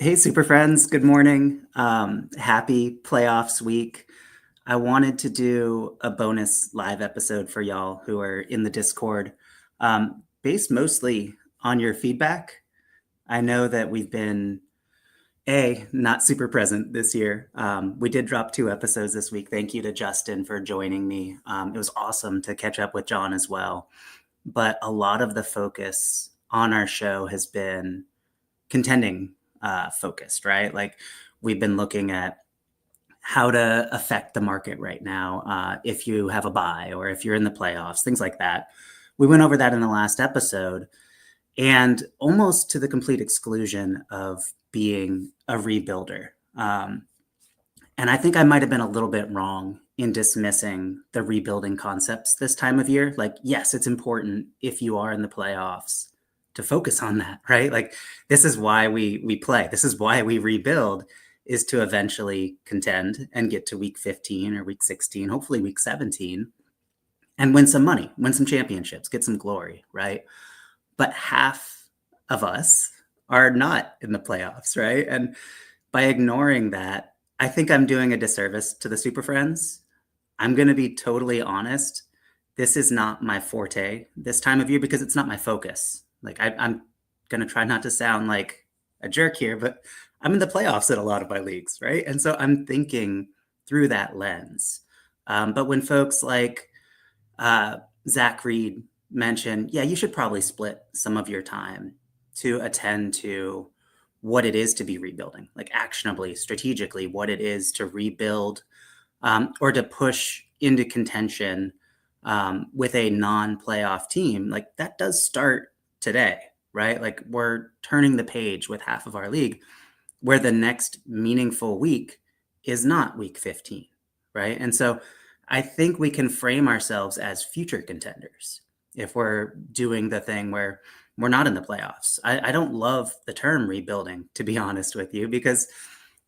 Hey, super friends. Good morning. Happy playoffs week. I wanted to do a bonus live episode for y'all who are in the Discord, based mostly on your feedback. I know that we've been not super present this year. We did drop 2 episodes this week. Thank you to Justin for joining me. It was awesome to catch up with John as well. But a lot of the focus on our show has been contending focused, right? Like we've been looking at how to affect the market right now, if you have a buy or if you're in the playoffs, things like that. We went over that in the last episode, and almost to the complete exclusion of being a rebuilder. And I think I might have been a little bit wrong in dismissing the rebuilding concepts this time of year. Like, yes, it's important if you are in the playoffs to focus on that, right? Like, this is why we play. This is why we rebuild, is to eventually contend and get to week 15 or week 16, hopefully week 17, and win some money, win some championships, get some glory, right? But half of us are not in the playoffs, right? And by ignoring that, I think I'm doing a disservice to the Super Friends. I'm going to be totally honest. This is not my forte this time of year because it's not my focus. Like I'm going to try not to sound like a jerk here, but I'm in the playoffs in a lot of my leagues, right? And so I'm thinking through that lens. But when folks like Zach Reed mention, yeah, you should probably split some of your time to attend to what it is to be rebuilding, like actionably, strategically, what it is to rebuild, or to push into contention with a non-playoff team. Like that does start today, right? Like we're turning the page with half of our league, where the next meaningful week is not week 15, right? And so I think we can frame ourselves as future contenders if we're doing the thing where we're not in the playoffs. I don't love the term rebuilding, to be honest with you, because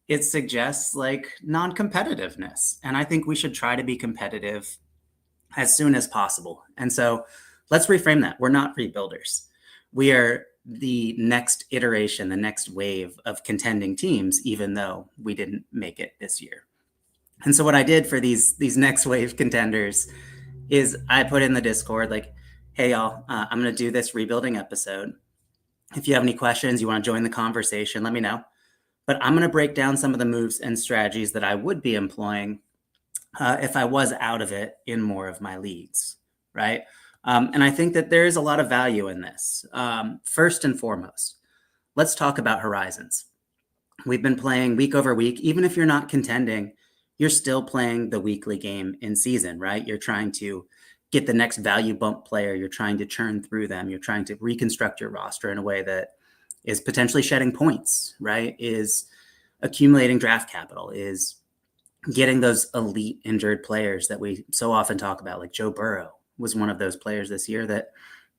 it suggests like non-competitiveness. And I think we should try to be competitive as soon as possible. And so let's reframe that. We're not rebuilders. We are the next iteration, the next wave of contending teams, even though we didn't make it this year. And so what I did for these next wave contenders is I put in the Discord, like, hey, y'all, I'm going to do this rebuilding episode. If you have any questions, you want to join the conversation, let me know. But I'm going to break down some of the moves and strategies that I would be employing if I was out of it in more of my leagues, right? And I think that there is a lot of value in this. First and foremost, let's talk about horizons. We've been playing week over week. Even if you're not contending, you're still playing the weekly game in season, right? You're trying to get the next value bump player. You're trying to churn through them. You're trying to reconstruct your roster in a way that is potentially shedding points, right? Is accumulating draft capital, is getting those elite injured players that we so often talk about. Like Joe Burrow was one of those players this year that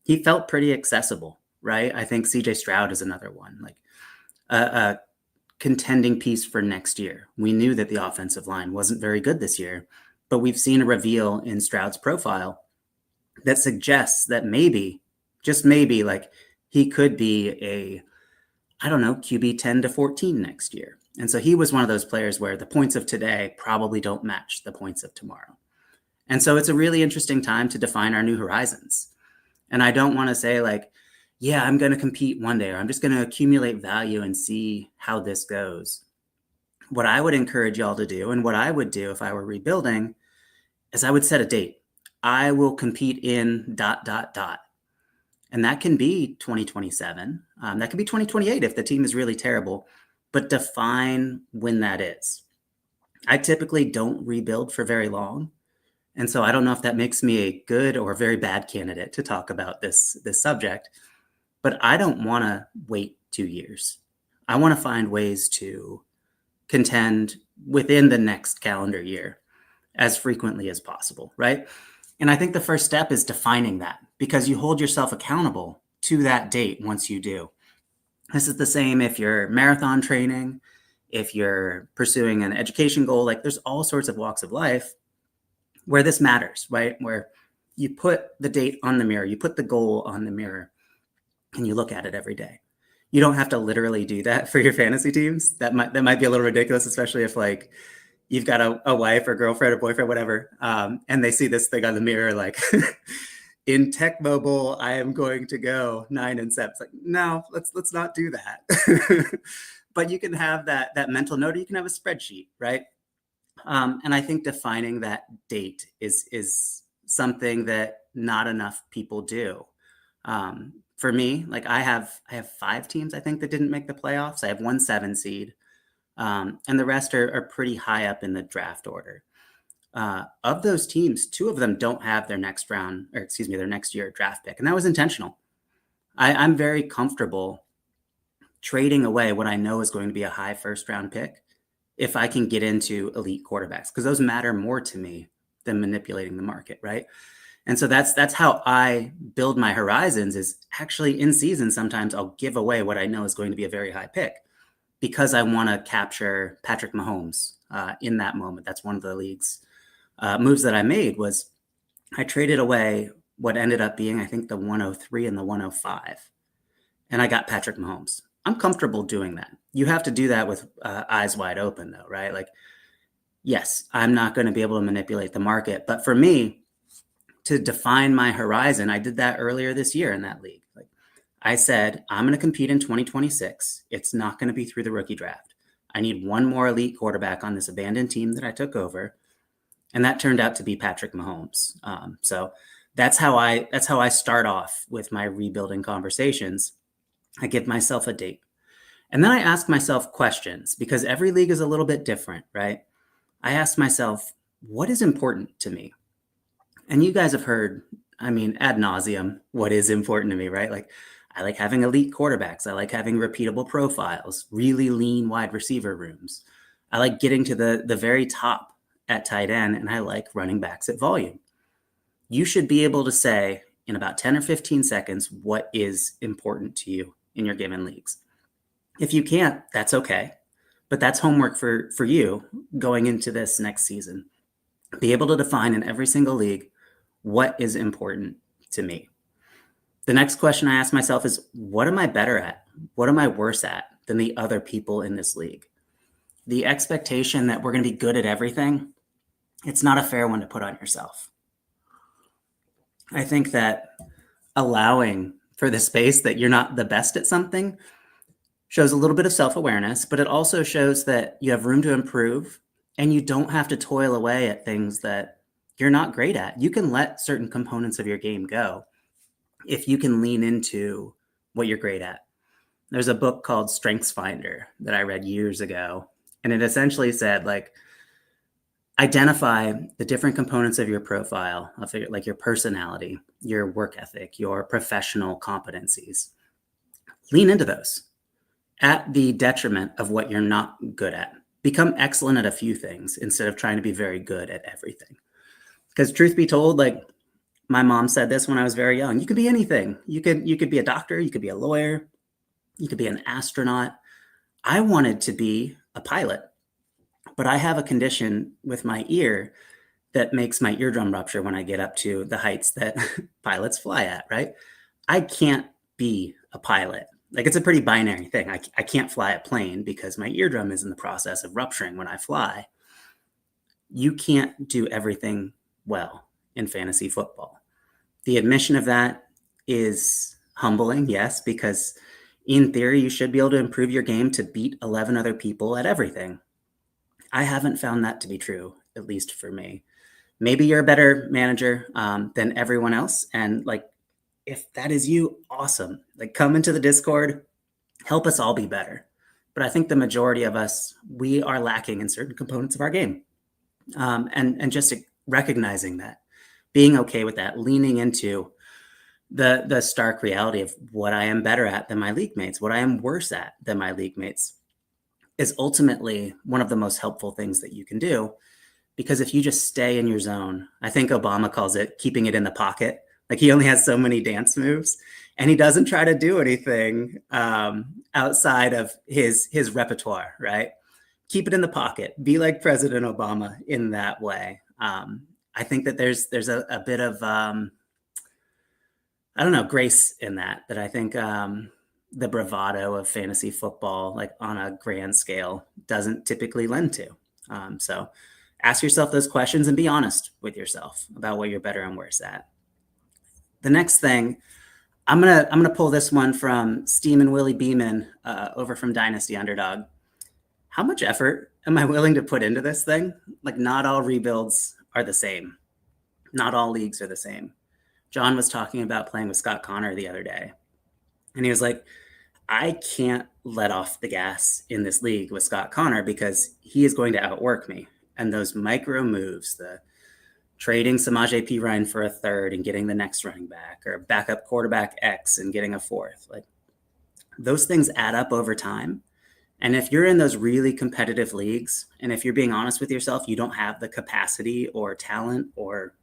he felt pretty accessible, right? I think CJ Stroud is another one, like a contending piece for next year. We knew that the offensive line wasn't very good this year, but we've seen a reveal in Stroud's profile that suggests that maybe, just maybe, like he could be a, I don't know, QB 10 to 14 next year. And so he was one of those players where the points of today probably don't match the points of tomorrow. And so it's a really interesting time to define our new horizons. And I don't want to say like, yeah, I'm going to compete one day, or I'm just going to accumulate value and see how this goes. What I would encourage y'all to do, and what I would do if I were rebuilding, is I would set a date. I will compete in ... And that can be 2027. That could be 2028 if the team is really terrible, but define when that is. I typically don't rebuild for very long. And so I don't know if that makes me a good or very bad candidate to talk about this subject, but I don't want to wait 2 years. I want to find ways to contend within the next calendar year as frequently as possible, right? And I think the first step is defining that, because you hold yourself accountable to that date once you do. This is the same if you're marathon training, if you're pursuing an education goal. Like there's all sorts of walks of life where this matters, right? Where you put the date on the mirror, you put the goal on the mirror, and you look at it every day. You don't have to literally do that for your fantasy teams. That might be a little ridiculous, especially if like you've got a wife or girlfriend or boyfriend, whatever, and they see this thing on the mirror like in Tech Mobile, I am going to go 9 and 7. It's like, no, let's not do that. But you can have that mental note, or you can have a spreadsheet, right? And I think defining that date is something that not enough people do. For me, like I have 5 teams I think that didn't make the playoffs. I have 1 7 seed, and the rest are pretty high up in the draft order. Of those teams, 2 of them don't have their next round, or excuse me, their next year draft pick, and that was intentional. I'm very comfortable trading away what I know is going to be a high first round pick if I can get into elite quarterbacks, because those matter more to me than manipulating the market, right? And so that's how I build my horizons, is actually in season. Sometimes I'll give away what I know is going to be a very high pick because I want to capture Patrick Mahomes in that moment. That's one of the league's moves that I made, was I traded away what ended up being, I think, the 103 and the 105. And I got Patrick Mahomes. I'm comfortable doing that. You have to do that with eyes wide open, though, right? Like, yes, I'm not going to be able to manipulate the market. But for me, to define my horizon, I did that earlier this year in that league. Like, I said, I'm going to compete in 2026. It's not going to be through the rookie draft. I need one more elite quarterback on this abandoned team that I took over. And that turned out to be Patrick Mahomes. So that's how I start off with my rebuilding conversations. I give myself a date. And then I ask myself questions, because every league is a little bit different, right? I ask myself, what is important to me? And you guys have heard, I mean, ad nauseum, what is important to me, right? Like, I like having elite quarterbacks. I like having repeatable profiles, really lean wide receiver rooms. I like getting to the very top at tight end, and I like running backs at volume. You should be able to say in about 10 or 15 seconds what is important to you in your given leagues. If you can't, that's okay. But that's homework for you going into this next season. Be able to define in every single league what is important to me. The next question I ask myself is, what am I better at? What am I worse at than the other people in this league? The expectation that we're going to be good at everything, it's not a fair one to put on yourself. I think that allowing for the space that you're not the best at something shows a little bit of self-awareness, but it also shows that you have room to improve and you don't have to toil away at things that you're not great at. You can let certain components of your game go if you can lean into what you're great at. There's a book called Strengths Finder that I read years ago, and it essentially said, like, identify the different components of your profile, like your personality, your work ethic, your professional competencies. Lean into those at the detriment of what you're not good at. Become excellent at a few things instead of trying to be very good at everything. Because truth be told, like, my mom said this when I was very young, you could be anything. You could be a doctor, you could be a lawyer, you could be an astronaut. I wanted to be a pilot, but I have a condition with my ear that makes my eardrum rupture when I get up to the heights that pilots fly at, right? I can't be a pilot. Like, it's a pretty binary thing. I can't fly a plane because my eardrum is in the process of rupturing when I fly. You can't do everything well in fantasy football. The admission of that is humbling, yes, because in theory, you should be able to improve your game to beat 11 other people at everything. I haven't found that to be true, at least for me. Maybe you're a better manager than everyone else. And like, if that is you, awesome. Like, come into the Discord, help us all be better. But I think the majority of us, we are lacking in certain components of our game. And just recognizing that, being okay with that, leaning into the stark reality of what I am better at than my league mates, what I am worse at than my league mates, is ultimately one of the most helpful things that you can do. Because if you just stay in your zone, I think Obama calls it keeping it in the pocket. Like, he only has so many dance moves, and he doesn't try to do anything outside of his repertoire, right? Keep it in the pocket. Be like President Obama in that way. I think that there's a bit of I don't know, grace in that I think the bravado of fantasy football, like on a grand scale, doesn't typically lend to. So ask yourself those questions and be honest with yourself about what you're better and worse at. The next thing, I'm gonna pull this one from Steam Willie Beeman over from Dynasty Underdog. How much effort am I willing to put into this thing? Like, not all rebuilds are the same. Not all leagues are the same. John was talking about playing with Scott Connor the other day, and he was like, I can't let off the gas in this league with Scott Connor because he is going to outwork me. And those micro moves, the trading Samaje Perine for a third and getting the next running back, or backup quarterback X and getting a fourth, like those things add up over time. And if you're in those really competitive leagues, and if you're being honest with yourself, you don't have the capacity or talent or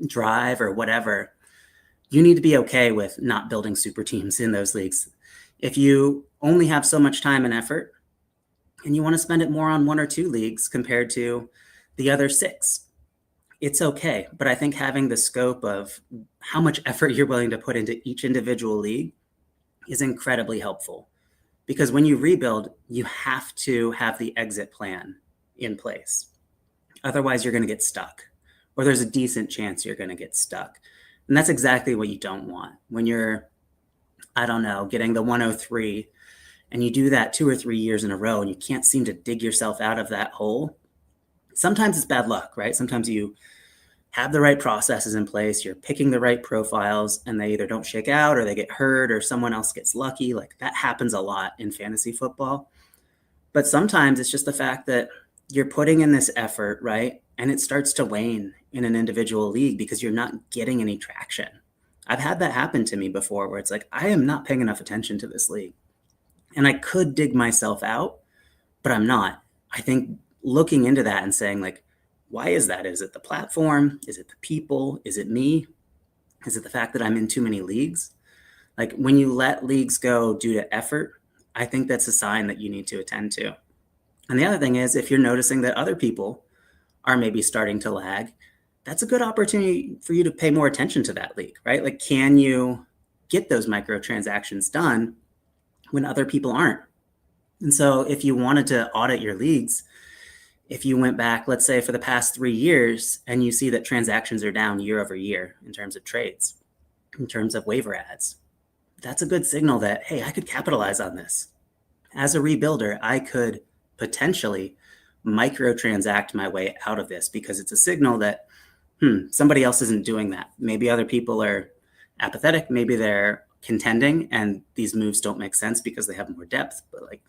drive or whatever, you need to be okay with not building super teams in those leagues. If you only have so much time and effort and you want to spend it more on 1 or 2 leagues compared to the other 6, it's okay. But I think having the scope of how much effort you're willing to put into each individual league is incredibly helpful. Because when you rebuild, you have to have the exit plan in place. Otherwise, you're going to get stuck, or there's a decent chance you're going to get stuck. And that's exactly what you don't want. When you're, I don't know, getting the 103, and you do that 2 or 3 years in a row, and you can't seem to dig yourself out of that hole, sometimes it's bad luck, right? Sometimes you have the right processes in place, you're picking the right profiles, and they either don't shake out or they get hurt or someone else gets lucky. Like, that happens a lot in fantasy football. But sometimes it's just the fact that you're putting in this effort, right? And it starts to wane in an individual league because you're not getting any traction. I've had that happen to me before where it's like, I am not paying enough attention to this league. And I could dig myself out, but I'm not. I think looking into that and saying, like, why is that? Is it the platform? Is it the people? Is it me? Is it the fact that I'm in too many leagues? Like, when you let leagues go due to effort, I think that's a sign that you need to attend to. And the other thing is, if you're noticing that other people are maybe starting to lag, that's a good opportunity for you to pay more attention to that league, right? Like, can you get those microtransactions done when other people aren't? And so if you wanted to audit your leagues, if you went back, let's say for the past 3 years, and you see that transactions are down year over year in terms of trades, in terms of waiver ads, that's a good signal that, hey, I could capitalize on this. As a rebuilder, I could potentially microtransact my way out of this because it's a signal that, somebody else isn't doing that. Maybe other people are apathetic. Maybe they're contending and these moves don't make sense because they have more depth. But like,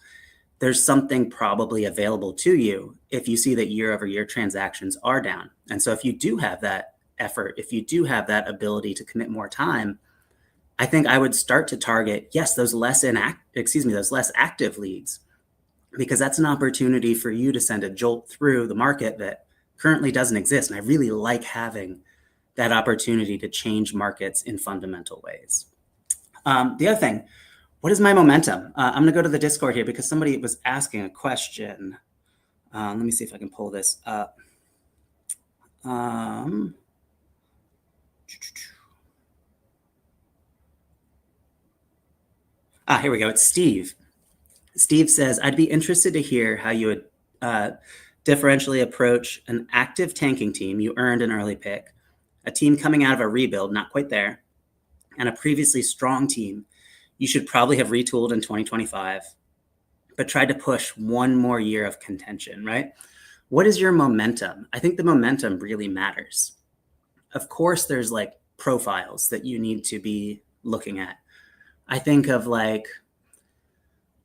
there's something probably available to you if you see that year over year transactions are down. And so if you do have that effort, if you do have that ability to commit more time, I think I would start to target, yes, those less active leagues, because that's an opportunity for you to send a jolt through the market that currently doesn't exist. And I really like having that opportunity to change markets in fundamental ways. The other thing, what is my momentum? I'm going to go to the Discord here because somebody was asking a question. Let me see if I can pull this up. Here we go. It's Steve. Steve says, I'd be interested to hear how you would differentially approach an active tanking team you earned an early pick, a team coming out of a rebuild, not quite there, and a previously strong team you should probably have retooled in 2025, but tried to push one more year of contention, right? What is your momentum? I think the momentum really matters. Of course, there's like profiles that you need to be looking at. I think of like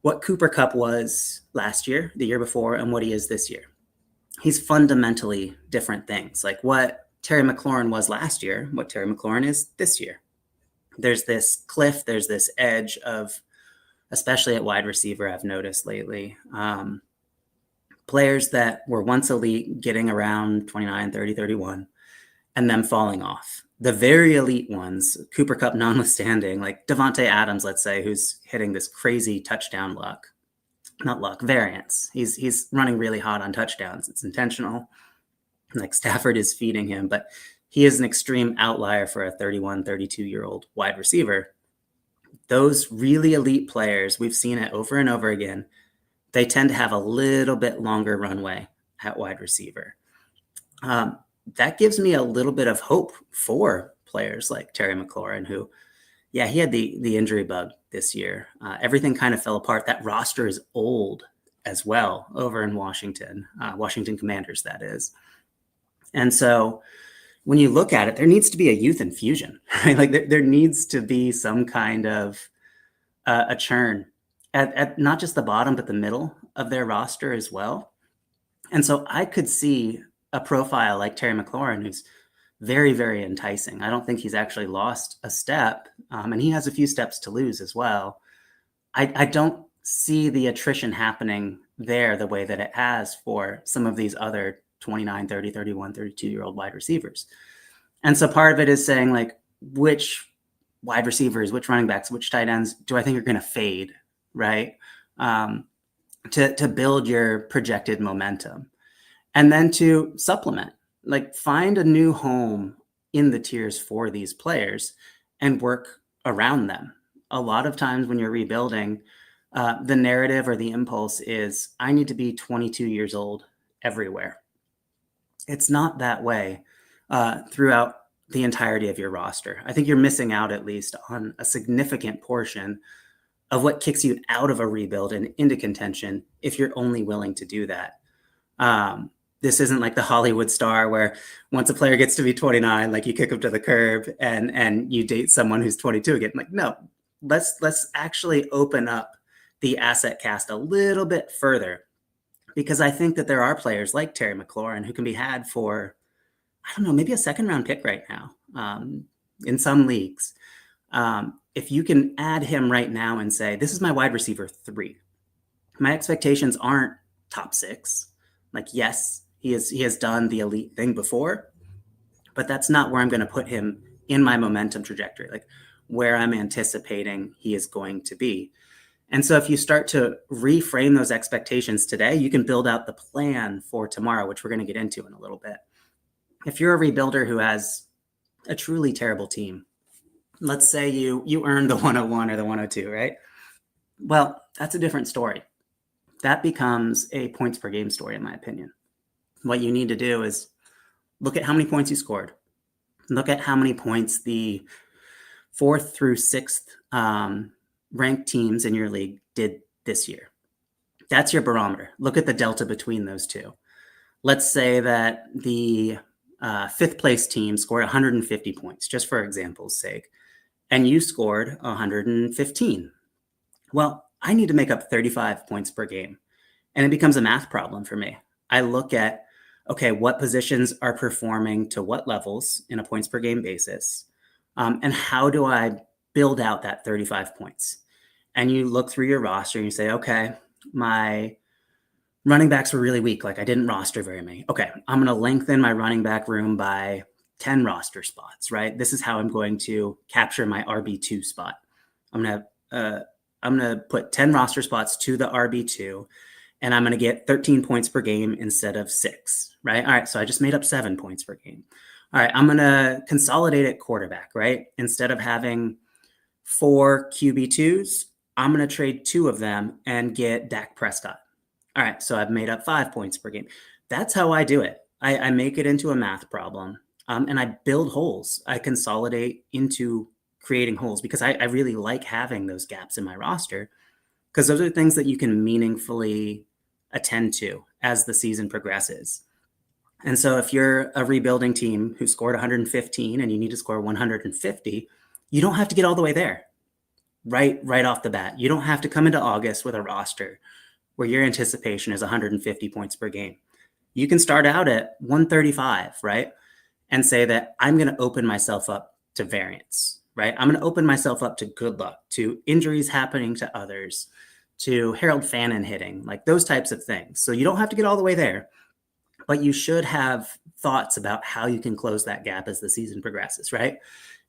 what Cooper Kupp was last year, the year before, and what he is this year. He's fundamentally different things. Like what Terry McLaurin was last year, what Terry McLaurin is this year. There's this cliff, there's this edge of, especially at wide receiver, I've noticed lately, players that were once elite getting around 29, 30, 31, and them falling off. The very elite ones, Cooper Kupp notwithstanding, like Devontae Adams, let's say, who's hitting this crazy touchdown variance. He's running really hot on touchdowns. It's intentional. Like Stafford is feeding him, but he is an extreme outlier for a 31, 32-year-old wide receiver. those really elite players, we've seen it over and over again, they tend to have a little bit longer runway at wide receiver. That gives me a little bit of hope for players like Terry McLaurin, who, yeah, he had the injury bug this year. Everything kind of fell apart. That roster is old as well over in Washington, Washington Commanders, that is. And so when you look at it, there needs to be a youth infusion, right? Like there needs to be some kind of a churn at not just the bottom, but the middle of their roster as well. And so I could see a profile like Terry McLaurin, who's very, very enticing. I don't think he's actually lost a step, and he has a few steps to lose as well. I don't see the attrition happening there the way that it has for some of these other 29, 30, 31, 32-year-old wide receivers. And so part of it is saying, like, which wide receivers, which running backs, which tight ends do I think are going to fade, right? To build your projected momentum. And then to supplement, like find a new home in the tiers for these players and work around them. A lot of times when you're rebuilding, the narrative or the impulse is, I need to be 22 years old everywhere. It's not that way throughout the entirety of your roster. I think you're missing out at least on a significant portion of what kicks you out of a rebuild and into contention if you're only willing to do that. This isn't like the Hollywood star where once a player gets to be 29, like you kick him to the curb and you date someone who's 22 again. Like, no, let's actually open up the asset cast a little bit further, because I think that there are players like Terry McLaurin who can be had for, I don't know, maybe a second round pick right now in some leagues. If you can add him right now and say, this is my wide receiver 3, my expectations aren't top 6. Like, yes, he has done the elite thing before, but that's not where I'm going to put him in my momentum trajectory, like where I'm anticipating he is going to be. And so if you start to reframe those expectations today, you can build out the plan for tomorrow, which we're going to get into in a little bit. If you're a rebuilder who has a truly terrible team, let's say you earned the 101 or the 102, right? Well, that's a different story. That becomes a points per game story, in my opinion. What you need to do is look at how many points you scored. Look at how many points the 4th through 6th ranked teams in your league did this year. That's your barometer. Look at the delta between those two. Let's say that the 5th place team scored 150 points, just for example's sake, and you scored 115. Well, I need to make up 35 points per game. And it becomes a math problem for me. I look at, okay, what positions are performing to what levels in a points per game basis? And how do I build out that 35 points? And you look through your roster and you say, okay, my running backs were really weak. Like I didn't roster very many. Okay, I'm going to lengthen my running back room by 10 roster spots, right? This is how I'm going to capture my RB2 spot. I'm going to put 10 roster spots to the RB2, and I'm going to get 13 points per game instead of 6, right? All right, so I just made up 7 points per game. All right, I'm going to consolidate at quarterback, right? Instead of having 4 QB2s, I'm going to trade 2 of them and get Dak Prescott. All right, so I've made up 5 points per game. That's how I do it. I make it into a math problem, and I build holes. I consolidate into creating holes because I really like having those gaps in my roster, because those are things that you can meaningfully attend to as the season progresses. And so if you're a rebuilding team who scored 115 and you need to score 150, you don't have to get all the way there right off the bat. You don't have to come into August with a roster where your anticipation is 150 points per game. You can start out at 135, right? And say that I'm going to open myself up to variance, right? I'm going to open myself up to good luck, to injuries happening to others, to Harold Fannin hitting, like those types of things. So you don't have to get all the way there, but you should have thoughts about how you can close that gap as the season progresses, right?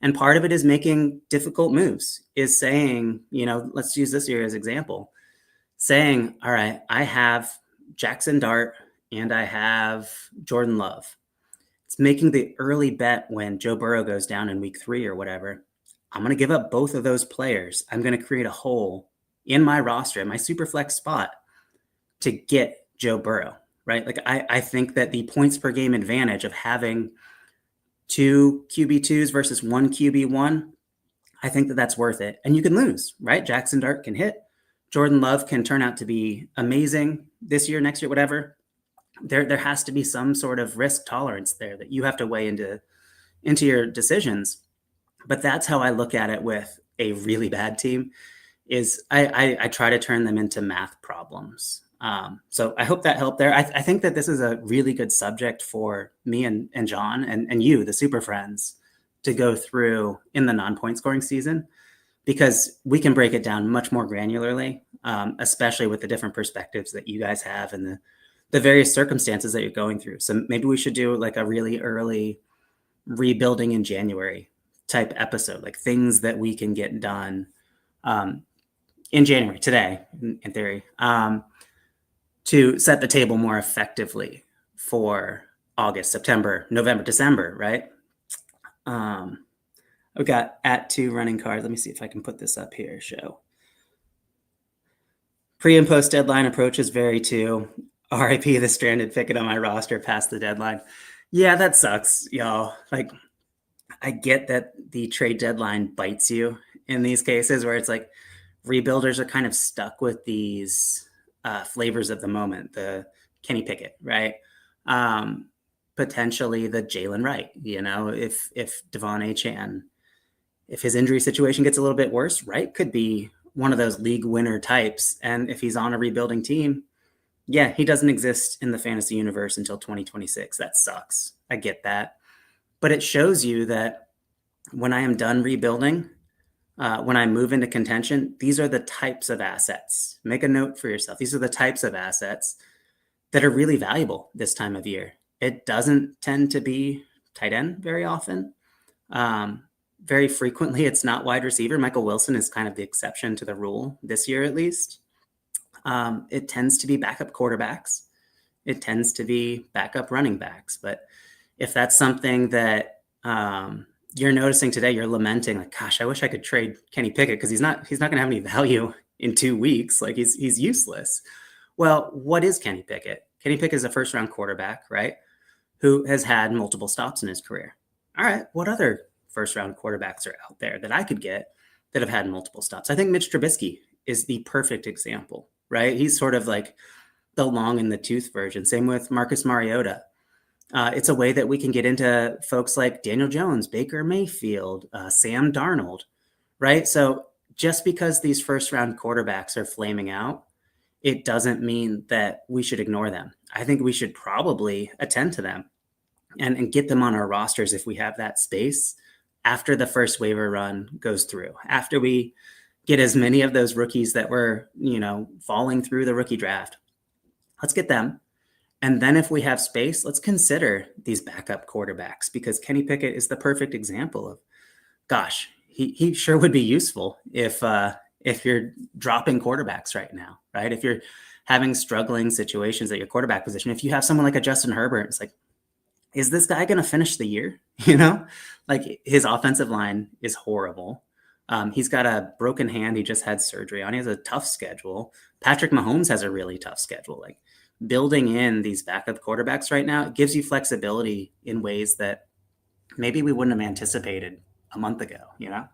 And part of it is making difficult moves, is saying, let's use this year as example, saying, all right, I have Jackson Dart and I have Jordan Love. It's making the early bet when Joe Burrow goes down in week 3 or whatever. I'm going to give up both of those players. I'm going to create a hole in my roster, in my super flex spot, to get Joe Burrow, right? Like I think that the points per game advantage of having 2 QB2s versus 1 QB1, I think that that's worth it. And you can lose, right? Jackson Dart can hit. Jordan Love can turn out to be amazing this year, next year, whatever. There has to be some sort of risk tolerance there that you have to weigh into your decisions. But that's how I look at it with a really bad team, is I try to turn them into math problems. So I hope that helped there. I think that this is a really good subject for me and John and you, the Super Friends, to go through in the non-point scoring season, because we can break it down much more granularly, especially with the different perspectives that you guys have and the various circumstances that you're going through. So maybe we should do like a really early rebuilding in January type episode, like things that we can get done in January, today, in theory, to set the table more effectively for August, September, November, December, right? I've got @2 running cards. Let me see if I can put this up here. Show. Pre and post deadline approaches vary too. RIP the stranded picket on my roster past the deadline. Yeah, that sucks, y'all. Like, I get that the trade deadline bites you in these cases where it's like rebuilders are kind of stuck with these flavors of the moment, the Kenny Pickett, right? Potentially the Jalen Wright, if Devon Achane, if his injury situation gets a little bit worse, Wright could be one of those league winner types. And if he's on a rebuilding team, yeah, he doesn't exist in the fantasy universe until 2026. That sucks. I get that. But it shows you that when I am done rebuilding, when I move into contention, these are the types of assets. Make a note for yourself. These are the types of assets that are really valuable this time of year. It doesn't tend to be tight end very often. Very frequently, it's not wide receiver. Michael Wilson is kind of the exception to the rule this year, at least. It tends to be backup quarterbacks. It tends to be backup running backs. But if that's something that you're noticing today, you're lamenting, like, gosh, I wish I could trade Kenny Pickett because he's not going to have any value in 2 weeks. Like, he's useless. Well, what is Kenny Pickett? Kenny Pickett is a first-round quarterback, right, who has had multiple stops in his career. All right, what other first-round quarterbacks are out there that I could get that have had multiple stops? I think Mitch Trubisky is the perfect example, right? He's sort of like the long in the tooth version. Same with Marcus Mariota. It's a way that we can get into folks like Daniel Jones, Baker Mayfield, Sam Darnold, right? So just because these first-round quarterbacks are flaming out, it doesn't mean that we should ignore them. I think we should probably attend to them and get them on our rosters if we have that space after the first waiver run goes through, after we get as many of those rookies that were, falling through the rookie draft. Let's get them. And then if we have space, let's consider these backup quarterbacks, because Kenny Pickett is the perfect example of, gosh, he sure would be useful if you're dropping quarterbacks right now, right? If you're having struggling situations at your quarterback position, if you have someone like a Justin Herbert, it's like, is this guy going to finish the year? Like, his offensive line is horrible. He's got a broken hand. He just had surgery on. He has a tough schedule. Patrick Mahomes has a really tough schedule. Like, building in these backup quarterbacks right now, it gives you flexibility in ways that maybe we wouldn't have anticipated a month ago, All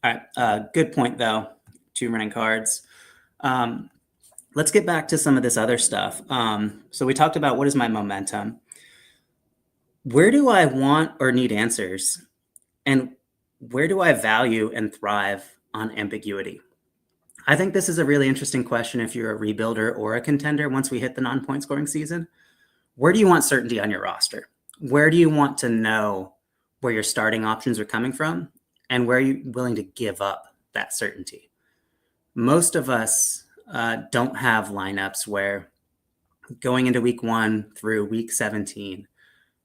right. Good point, though. 2 running cards. Let's get back to some of this other stuff. So we talked about, what is my momentum? Where do I want or need answers? And where do I value and thrive on ambiguity? I think this is a really interesting question if you're a rebuilder or a contender once we hit the non-point scoring season. Where do you want certainty on your roster? Where do you want to know where your starting options are coming from? And where are you willing to give up that certainty? Most of us don't have lineups where going into week 1 through week 17,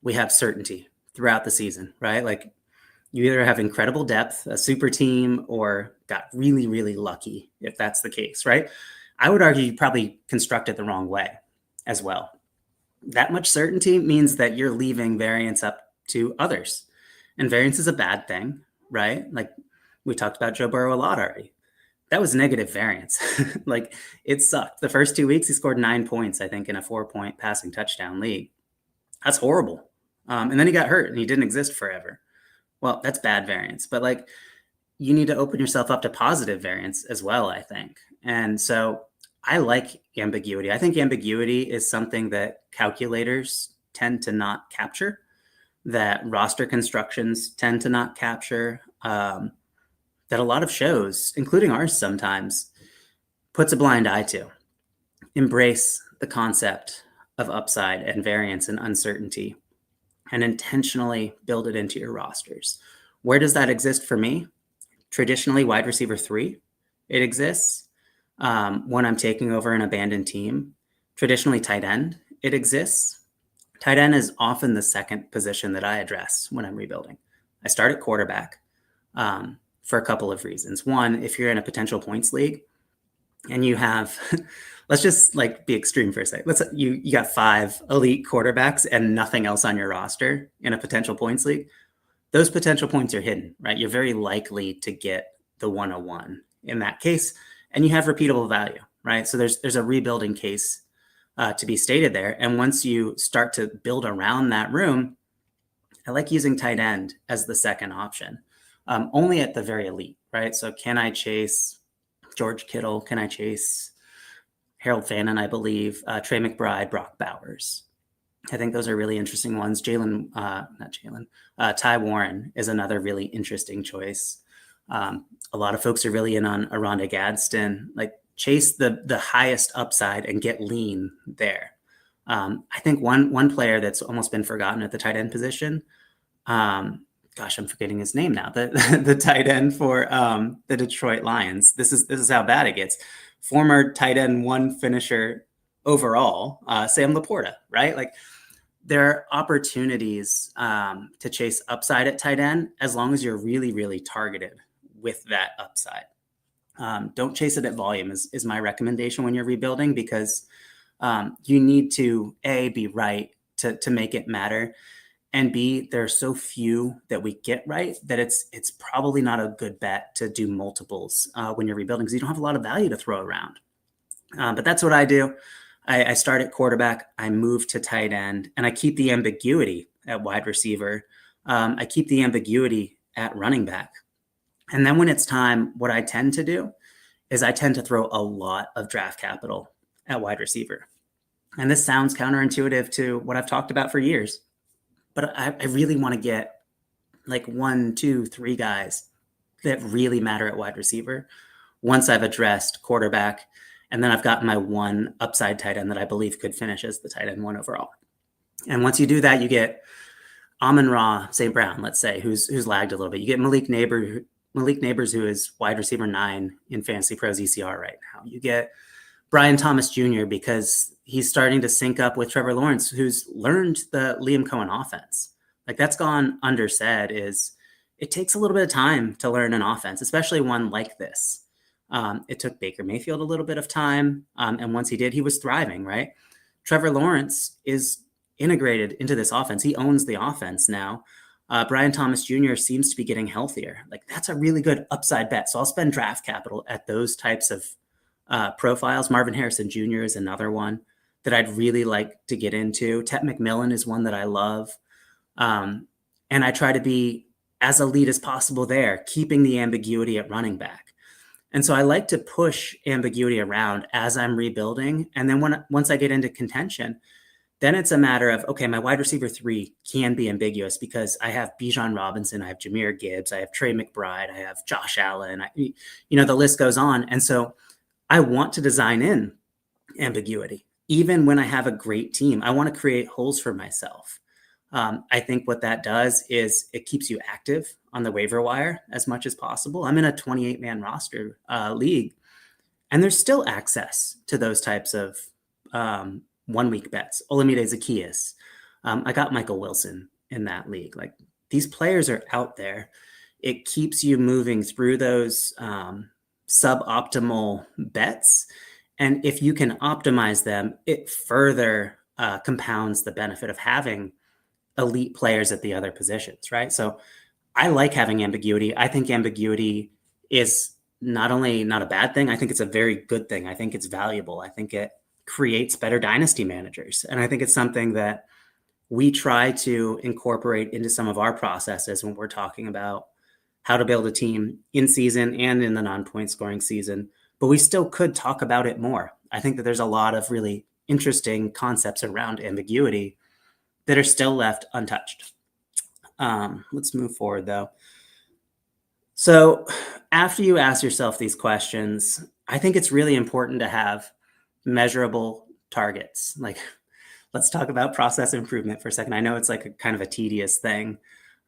we have certainty throughout the season, right? Like, you either have incredible depth, a super team, or got really, really lucky, if that's the case, right? I would argue you probably construct it the wrong way as well. That much certainty means that you're leaving variance up to others. And variance is a bad thing, right? Like we talked about Joe Burrow a lot already. That was negative variance. Like it sucked. The first 2 weeks, he scored 9 points, I think, in a 4-point passing touchdown league. That's horrible. And then he got hurt and he didn't exist forever. Well, that's bad variance. But like you need to open yourself up to positive variance as well, I think. And so I like ambiguity. I think ambiguity is something that calculators tend to not capture, that roster constructions tend to not capture, that a lot of shows, including ours sometimes, puts a blind eye to. Embrace the concept of upside and variance and uncertainty and intentionally build it into your rosters. Where does that exist for me? Traditionally, wide receiver 3, it exists. When I'm taking over an abandoned team, traditionally tight end, it exists. Tight end is often the second position that I address when I'm rebuilding. I start at quarterback for a couple of reasons. One, if you're in a potential points league and you have, let's just like be extreme for a second. You got 5 elite quarterbacks and nothing else on your roster in a potential points league. Those potential points are hidden, right? You're very likely to get the 101 in that case, and you have repeatable value, right? So there's a rebuilding case to be stated there. And once you start to build around that room, I like using tight end as the second option, only at the very elite, right? So can I chase George Kittle? Can I chase Harold Fannin, I believe, Trey McBride, Brock Bowers? I think those are really interesting ones. Ty Warren is another really interesting choice. A lot of folks are really in on Aronda Gadsden. Like chase the highest upside and get lean there. I think one player that's almost been forgotten at the tight end position. I'm forgetting his name now. The tight end for the Detroit Lions. This is how bad it gets. Former tight end 1 finisher overall, Sam Laporta, right? Like there are opportunities to chase upside at tight end as long as you're really, really targeted with that upside. Don't chase it at volume is my recommendation when you're rebuilding, because you need to A, be right to make it matter. And B, there are so few that we get right that it's probably not a good bet to do multiples when you're rebuilding, because you don't have a lot of value to throw around. But that's what I do. I start at quarterback, I move to tight end, and I keep the ambiguity at wide receiver. I keep the ambiguity at running back. And then when it's time, what I tend to do is I tend to throw a lot of draft capital at wide receiver. And this sounds counterintuitive to what I've talked about for years, but I really want to get like 1, 2, 3 guys that really matter at wide receiver once I've addressed quarterback. And then I've got my 1 upside tight end that I believe could finish as the tight end 1 overall. And once you do that, you get Amon-Ra St. Brown, let's say, who's lagged a little bit. You get Malik Nabers, who is wide receiver 9 in Fantasy Pros ECR right now. You get Brian Thomas Jr. because he's starting to sync up with Trevor Lawrence, who's learned the Liam Cohen offense. Like that's gone undersaid, is it takes a little bit of time to learn an offense, especially one like this. It took Baker Mayfield a little bit of time. And once he did, he was thriving, right? Trevor Lawrence is integrated into this offense. He owns the offense now. Brian Thomas Jr. seems to be getting healthier. Like that's a really good upside bet. So I'll spend draft capital at those types of profiles. Marvin Harrison Jr. is another one that I'd really like to get into. Tet McMillan is one that I love. And I try to be as elite as possible there, keeping the ambiguity at running back. And so I like to push ambiguity around as I'm rebuilding. And then once I get into contention, then it's a matter of, okay, my wide receiver 3 can be ambiguous because I have Bijan Robinson, I have Jahmyr Gibbs, I have Trey McBride, I have Josh Allen, the list goes on. And so I want to design in ambiguity. Even when I have a great team, I want to create holes for myself. I think what that does is it keeps you active on the waiver wire as much as possible. I'm in a 28-man roster league, and there's still access to those types of 1-week bets. Olamide Zaccheaus. I got Michael Wilson in that league. Like these players are out there. It keeps you moving through those suboptimal bets. And if you can optimize them, it further compounds the benefit of having elite players at the other positions, right? So I like having ambiguity. I think ambiguity is not only not a bad thing, I think it's a very good thing. I think it's valuable. I think it creates better dynasty managers. And I think it's something that we try to incorporate into some of our processes when we're talking about how to build a team in season and in the non-point scoring season. But we still could talk about it more. I think that there's a lot of really interesting concepts around ambiguity that are still left untouched. Let's move forward, though. So after you ask yourself these questions, I think it's really important to have measurable targets. Like, let's talk about process improvement for a second. I know it's like a kind of a tedious thing.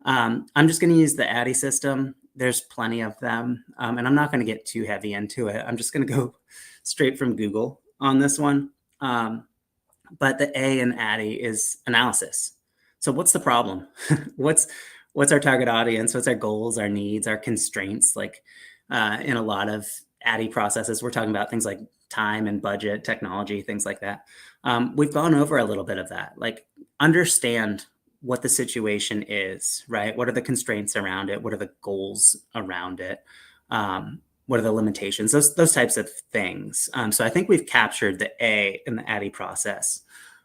I'm just going to use the ADDIE system. There's plenty of them, and I'm not going to get too heavy into it. I'm just going to go straight from Google on this one. But the A in ADDIE is analysis. So what's the problem? what's our target audience? What's our goals, our needs, our constraints? Like in a lot of ADDIE processes, we're talking about things like time and budget, technology, things like that. We've gone over a little bit of that. Like, understand what the situation is, right? What are the constraints around it? What are the goals around it? What are the limitations? Those types of things. So I think we've captured the A in the ADDIE process.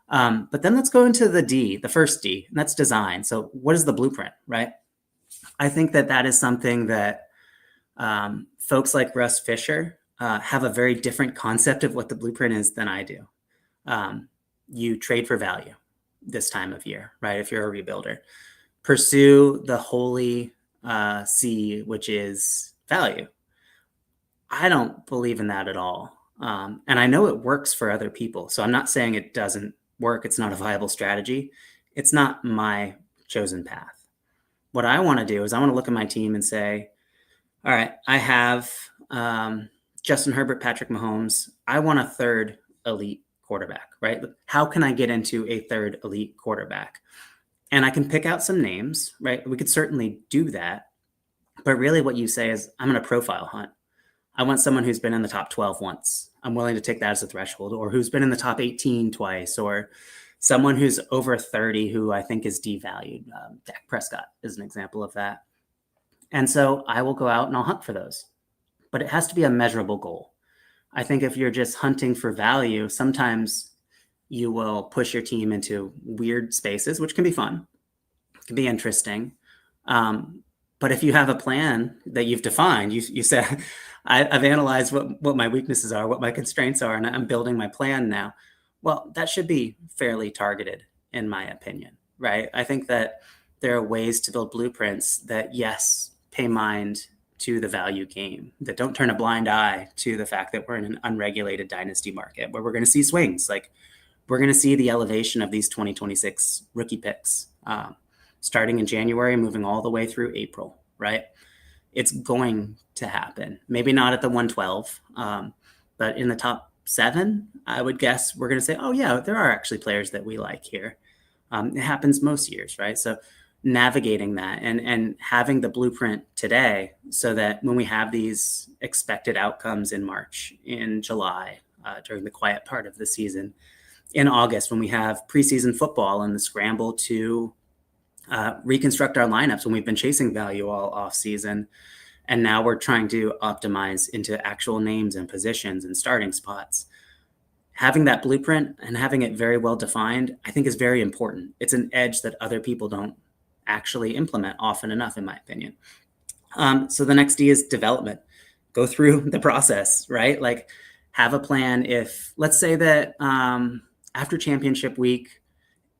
But then let's go into the D, the first D, and that's design. So what is the blueprint, right? I think that is something that folks like Russ Fisher have a very different concept of what the blueprint is than I do. You trade for value this time of year, right? If you're a rebuilder, pursue the holy C, which is value. I don't believe in that at all. And I know it works for other people. So I'm not saying it doesn't work. It's not a viable strategy. It's not my chosen path. What I want to do is I want to look at my team and say, all right, I have Justin Herbert, Patrick Mahomes. I want a third elite quarterback, right? How can I get into a third elite quarterback? And I can pick out some names, right? We could certainly do that. But really what you say is, I'm going to profile hunt. I want someone who's been in the top 12 once. I'm willing to take that as a threshold, or who's been in the top 18 twice, or someone who's over 30 who I think is devalued. Dak Prescott is an example of that. And so I will go out and I'll hunt for those. But it has to be a measurable goal. I think if you're just hunting for value, sometimes you will push your team into weird spaces, which can be fun, can be interesting. But if you have a plan that you've defined, you said, I've analyzed what my weaknesses are, what my constraints are, and I'm building my plan now. Well, that should be fairly targeted, in my opinion, right? I think that there are ways to build blueprints that, yes, pay mind to the value game, that don't turn a blind eye to the fact that we're in an unregulated dynasty market where we're going to see swings. Like, we're going to see the elevation of these 2026 rookie picks starting in January, moving all the way through April, right? It's going to happen. Maybe not at the 112, but in the top 7, I would guess we're going to say, oh yeah, there are actually players that we like here. It happens most years, right? So navigating that and having the blueprint today so that when we have these expected outcomes in March, in July, during the quiet part of the season, in August, when we have preseason football and the scramble to reconstruct our lineups, when we've been chasing value all off season, and now we're trying to optimize into actual names and positions and starting spots. Having that blueprint and having it very well defined, I think, is very important. It's an edge that other people don't actually implement often enough, in my opinion. So the next D is development. Go through the process, right? Like, have a plan. If, let's say that after championship week,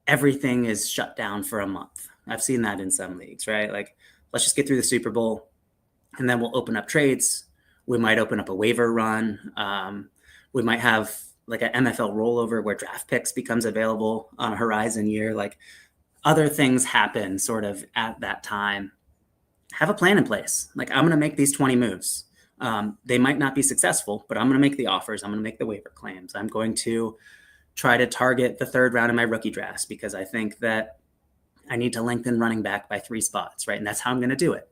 everything is shut down for a month. I've seen that in some leagues, right? Like, let's just get through the Super Bowl and then we'll open up trades. We might open up a waiver run. We might have like an NFL rollover where draft picks becomes available on a horizon year. Like, other things happen sort of at that time. Have a plan in place. Like, I'm going to make these 20 moves. They might not be successful, but I'm going to make the offers. I'm going to make the waiver claims. I'm going to try to target the third round of my rookie drafts because I think that I need to lengthen running back by 3 spots, right? And that's how I'm going to do it.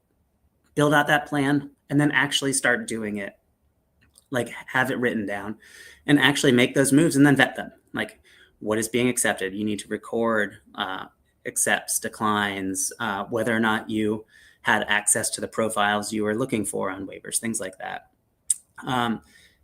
Build out that plan and then actually start doing it. Like, have it written down and actually make those moves and then vet them. Like, what is being accepted? You need to record accepts, declines, whether or not you had access to the profiles you were looking for on waivers, things like that.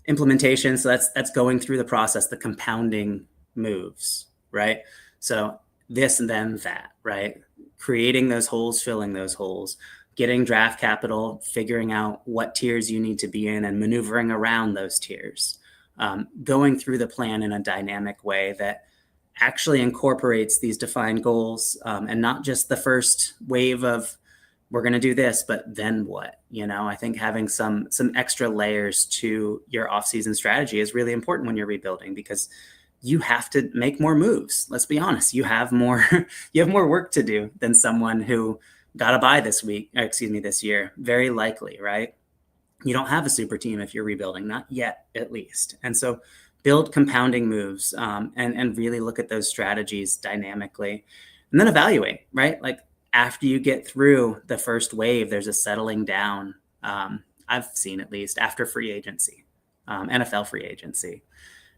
Implementation, so that's going through the process, the compounding moves, right? So this and then that, right? Creating those holes, filling those holes, getting draft capital, figuring out what tiers you need to be in and maneuvering around those tiers. Going through the plan in a dynamic way that actually incorporates these defined goals, and not just the first wave of we're going to do this, but then what? I think having some extra layers to your off-season strategy is really important when you're rebuilding, because you have to make more moves. Let's be honest. You have more work to do than someone who got a bye this year. Very likely, right? You don't have a super team if you're rebuilding, not yet, at least. And so build compounding moves, and really look at those strategies dynamically, and then evaluate, right? Like, after you get through the first wave, there's a settling down. I've seen, at least, after free agency, NFL free agency.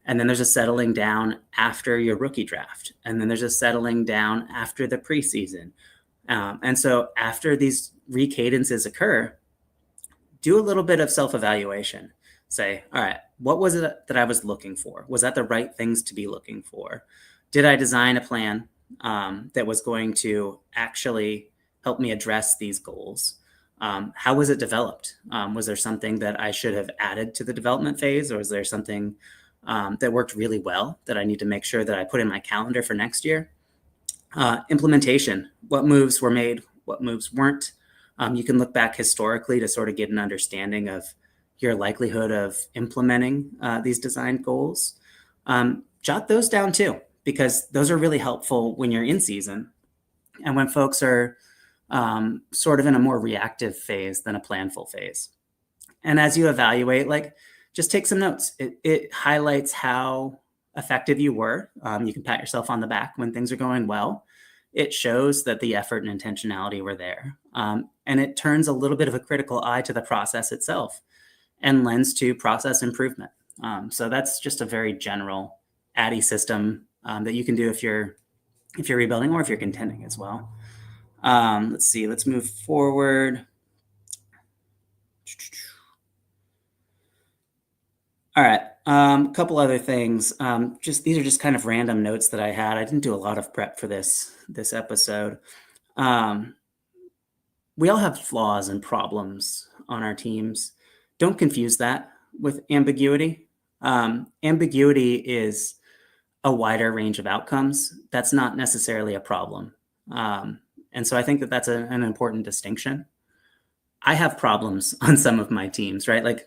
And then there's a settling down after your rookie draft. And then there's a settling down after the preseason. And so after these recadences occur, do a little bit of self-evaluation. Say, all right, what was it that I was looking for? Was that the right things to be looking for? Did I design a plan that was going to actually help me address these goals? How was it developed? Was there something that I should have added to the development phase, or was there something that worked really well that I need to make sure that I put in my calendar for next year? Implementation, what moves were made, what moves weren't. You can look back historically to sort of get an understanding of your likelihood of implementing these design goals. Jot those down too, because those are really helpful when you're in season and when folks are sort of in a more reactive phase than a planful phase. And as you evaluate, just take some notes. It highlights how effective you were. You can pat yourself on the back when things are going well. It shows that the effort and intentionality were there. And it turns a little bit of a critical eye to the process itself and lends to process improvement. So that's just a very general ADDIE system that you can do if you're rebuilding or if you're contending as well. Let's see, let's move forward. All right, a couple other things. These are just kind of random notes that I had. I didn't do a lot of prep for this episode. We all have flaws and problems on our teams. Don't confuse that with ambiguity. Ambiguity is a wider range of outcomes. That's not necessarily a problem. And so I think that that's an important distinction. I have problems on some of my teams, right? Like,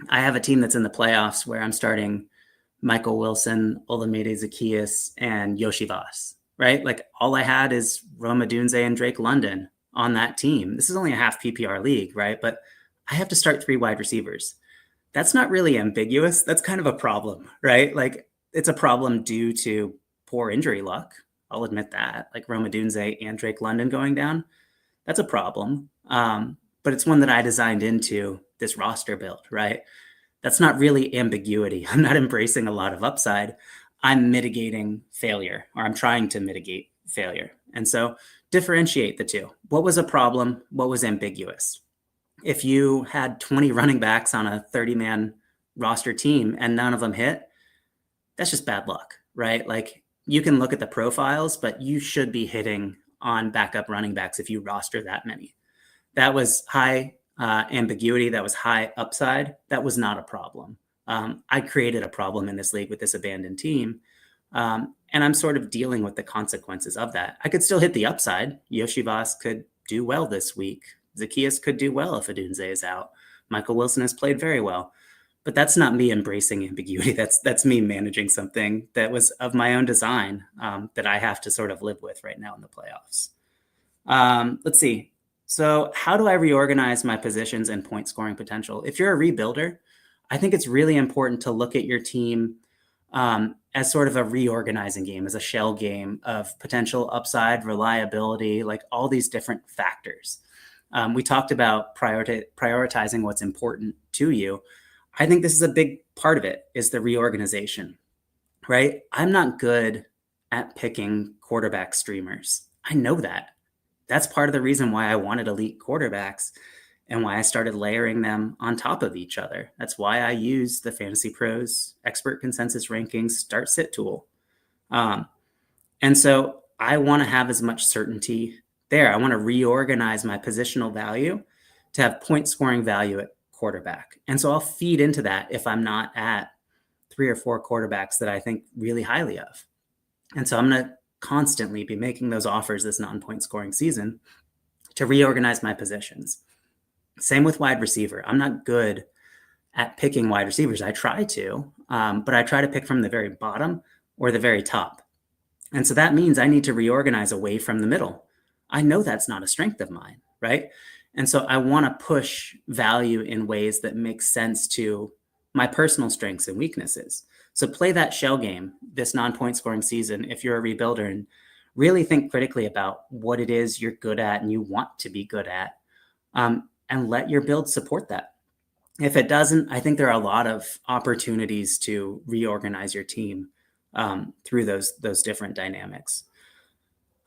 I have a team that's in the playoffs where I'm starting Michael Wilson, Olamide Zaccheaus, and Yoshi Voss, right? Like, all I had is Rome Odunze and Drake London on that team. This is only a half PPR league, right? But I have to start 3 wide receivers. That's not really ambiguous. That's kind of a problem, right? Like, it's a problem due to poor injury luck. I'll admit that. Like, Rome Odunze and Drake London going down, that's a problem. But it's one that I designed into this roster build, right? That's not really ambiguity. I'm not embracing a lot of upside. I'm mitigating failure, or I'm trying to mitigate failure. And so differentiate the two. What was a problem? What was ambiguous? If you had 20 running backs on a 30-man roster team and none of them hit, that's just bad luck, right? Like, you can look at the profiles, but you should be hitting on backup running backs if you roster that many. That was high ambiguity. That was high upside. That was not a problem. I created a problem in this league with this abandoned team. And I'm sort of dealing with the consequences of that. I could still hit the upside. Yoshi Voss could do well this week. Zaccheaus could do well if Odunze is out. Michael Wilson has played very well. But that's not me embracing ambiguity. That's me managing something that was of my own design, that I have to sort of live with right now in the playoffs. Let's see. So how do I reorganize my positions and point scoring potential? If you're a rebuilder, I think it's really important to look at your team as sort of a reorganizing game, as a shell game of potential upside, reliability, like all these different factors. We talked about prioritizing what's important to you. I think this is a big part of it, is the reorganization, right? I'm not good at picking quarterback streamers. I know that. that's part of the reason why I wanted elite quarterbacks and why I started layering them on top of each other. That's why I use the Fantasy Pros expert consensus rankings start sit tool. And so I want to have as much certainty there. I want to reorganize my positional value to have point scoring value at quarterback. And so I'll feed into that if I'm not at 3 or 4 quarterbacks that I think really highly of. And so I'm going to constantly be making those offers this non-point scoring season to reorganize my positions. Same with wide receiver. I'm not good at picking wide receivers. I try to, but I try to pick from the very bottom or the very top. And so that means I need to reorganize away from the middle. I know that's not a strength of mine, right? And so I want to push value in ways that make sense to my personal strengths and weaknesses. So play that shell game this non-point scoring season if you're a rebuilder, and really think critically about what it is you're good at and you want to be good at, and let your build support that. If it doesn't, I think there are a lot of opportunities to reorganize your team through those different dynamics.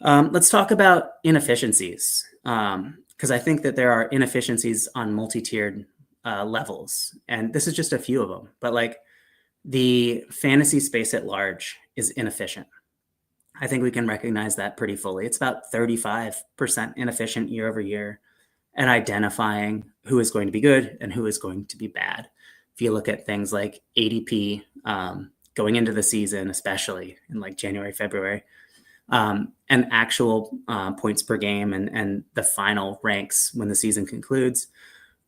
Let's talk about inefficiencies, because I think that there are inefficiencies on multi-tiered levels, and this is just a few of them. But like the fantasy space at large is inefficient. I think we can recognize that pretty fully. It's about 35% inefficient year over year at identifying who is going to be good and who is going to be bad. If you look at things like ADP going into the season, especially in like January, February, and actual points per game and the final ranks when the season concludes,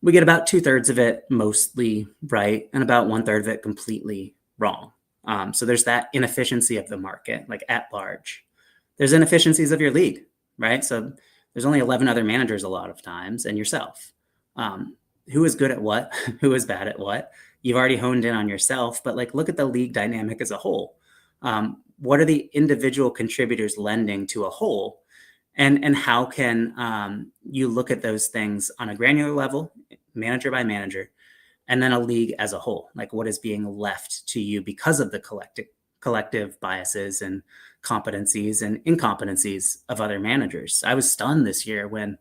we get about 2/3 of it mostly right and about 1/3 of it completely wrong. So there's that inefficiency of the market, like at large. There's inefficiencies of your league, right? So there's only 11 other managers a lot of times and yourself. Who is good at what? Who is bad at what? You've already honed in on yourself, but like look at the league dynamic as a whole. What are the individual contributors lending to a whole? And how can you look at those things on a granular level, manager by manager, and then a league as a whole? Like what is being left to you because of the collective biases and competencies and incompetencies of other managers? I was stunned this year when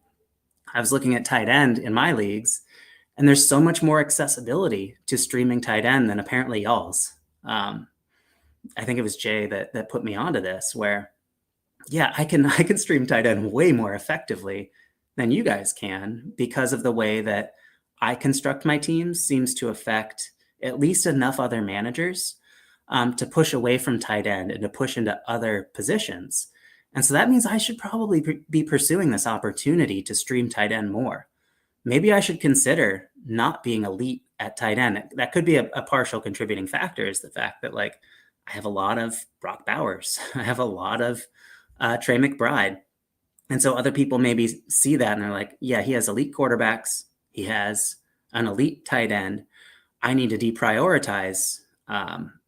I was looking at tight end in my leagues, and there's so much more accessibility to streaming tight end than apparently y'all's. I think it was Jay that put me onto this, where yeah, I can stream tight end way more effectively than you guys can because of the way that I construct my teams seems to affect at least enough other managers to push away from tight end and to push into other positions. And so that means I should probably be pursuing this opportunity to stream tight end more. Maybe I should consider not being elite at tight end. That could be a partial contributing factor, is the fact that like I have a lot of Brock Bowers. I have a lot of Trey McBride. And so other people maybe see that and they're like, yeah, he has elite quarterbacks. He has an elite tight end. I need to deprioritize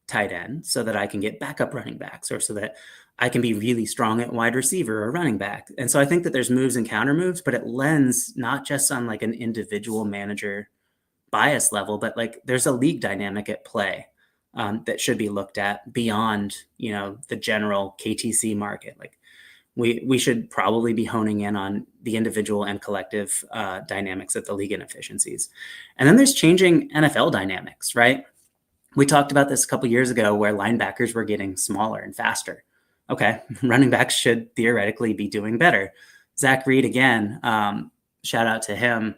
tight end so that I can get backup running backs, or so that I can be really strong at wide receiver or running back. And so I think that there's moves and counter moves, but it lends not just on like an individual manager bias level, but like there's a league dynamic at play that should be looked at beyond, the general KTC market. Like we should probably be honing in on the individual and collective dynamics of the league inefficiencies. And then there's changing NFL dynamics, right? We talked about this a couple of years ago where linebackers were getting smaller and faster. Okay, running backs should theoretically be doing better. Zach Reed, again, shout out to him.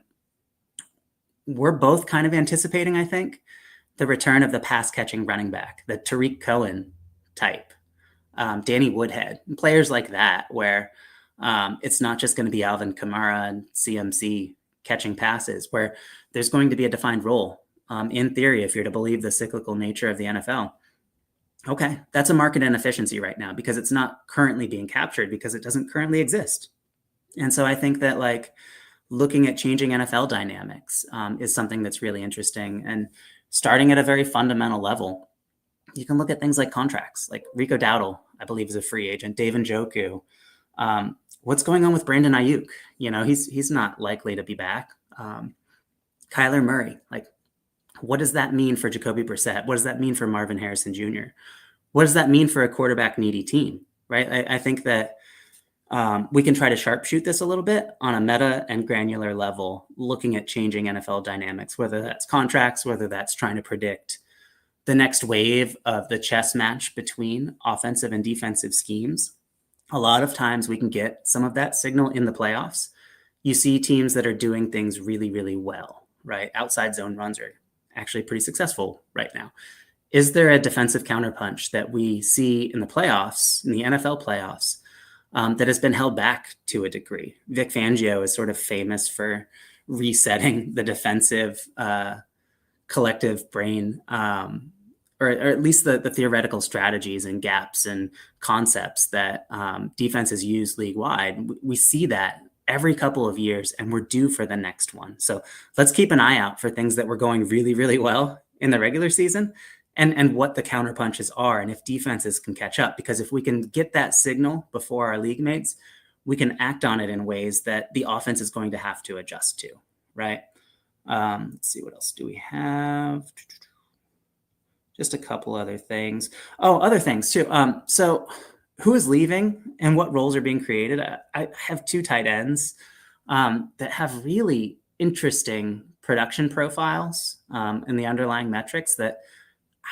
We're both kind of anticipating, I think, the return of the pass-catching running back, the Tariq Cohen type, Danny Woodhead, players like that, where it's not just going to be Alvin Kamara and CMC catching passes, where there's going to be a defined role, in theory, if you're to believe the cyclical nature of the NFL. Okay, that's a market inefficiency right now because it's not currently being captured because it doesn't currently exist. And so I think that like looking at changing NFL dynamics is something that's really interesting. And starting at a very fundamental level, you can look at things like contracts, like Rico Dowdle, I believe, is a free agent. Dave Njoku. What's going on with Brandon Ayuk? He's not likely to be back. Kyler Murray, like, what does that mean for Jacoby Brissett? What does that mean for Marvin Harrison Jr.? What does that mean for a quarterback needy team, right? I think that We can try to sharpshoot this a little bit on a meta and granular level, looking at changing NFL dynamics, whether that's contracts, whether that's trying to predict the next wave of the chess match between offensive and defensive schemes. A lot of times we can get some of that signal in the playoffs. You see teams that are doing things really, really well, right? Outside zone runs are actually pretty successful right now. Is there a defensive counterpunch that we see in the playoffs, in the NFL playoffs, that has been held back to a degree? Vic Fangio is sort of famous for resetting the defensive collective brain, or at least the theoretical strategies and gaps and concepts that defenses use league-wide. We see that every couple of years, and we're due for the next one. So let's keep an eye out for things that were going really, really well in the regular season, and what the counterpunches are, and if defenses can catch up. Because if we can get that signal before our league mates, we can act on it in ways that the offense is going to have to adjust to, right? Let's see, what else do we have? Just a couple other things. Oh, other things too. So who is leaving and what roles are being created? I have 2 tight ends that have really interesting production profiles and the underlying metrics that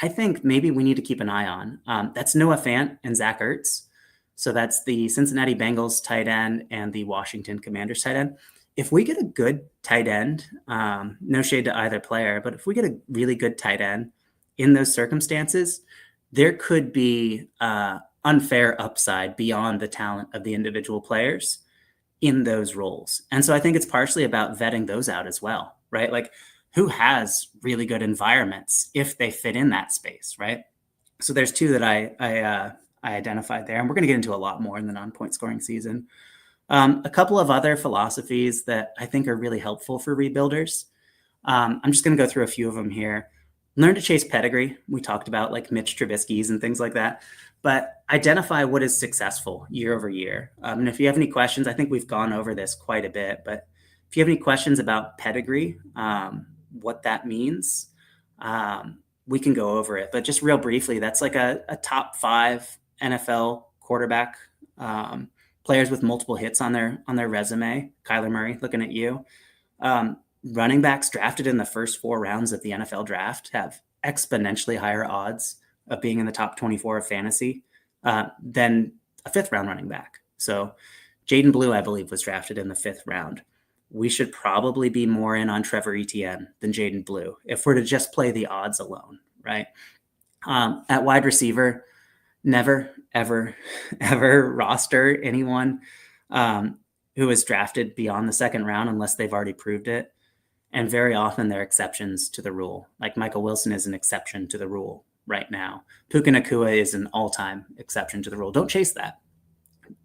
I think maybe we need to keep an eye on. That's Noah Fant and Zach Ertz. So that's the Cincinnati Bengals tight end and the Washington Commanders tight end. If we get a good tight end, no shade to either player, but if we get a really good tight end in those circumstances, there could be unfair upside beyond the talent of the individual players in those roles. And so I think it's partially about vetting those out as well, right? Like, who has really good environments if they fit in that space, right? So there's 2 that I identified there, and we're going to get into a lot more in the non-point scoring season. A couple of other philosophies that I think are really helpful for rebuilders. I'm just going to go through a few of them here. Learn to chase pedigree. We talked about like Mitch Trubisky's and things like that, but identify what is successful year over year. And if you have any questions, I think we've gone over this quite a bit, but if you have any questions about pedigree, what that means, we can go over it. But just real briefly, that's like a top 5 NFL quarterback, players with multiple hits on their resume. Kyler Murray, looking at you. Running backs drafted in the first 4 rounds of the NFL draft have exponentially higher odds of being in the top 24 of fantasy than a 5th round running back. So Jaden Blue, I believe, was drafted in the 5th round. We should probably be more in on Trevor Etienne than Jaden Blue if we're to just play the odds alone, right? At wide receiver, never, ever, ever roster anyone who is drafted beyond the 2nd round unless they've already proved it. And very often they're exceptions to the rule. Like Michael Wilson is an exception to the rule right now. Puka Nacua is an all-time exception to the rule. Don't chase that.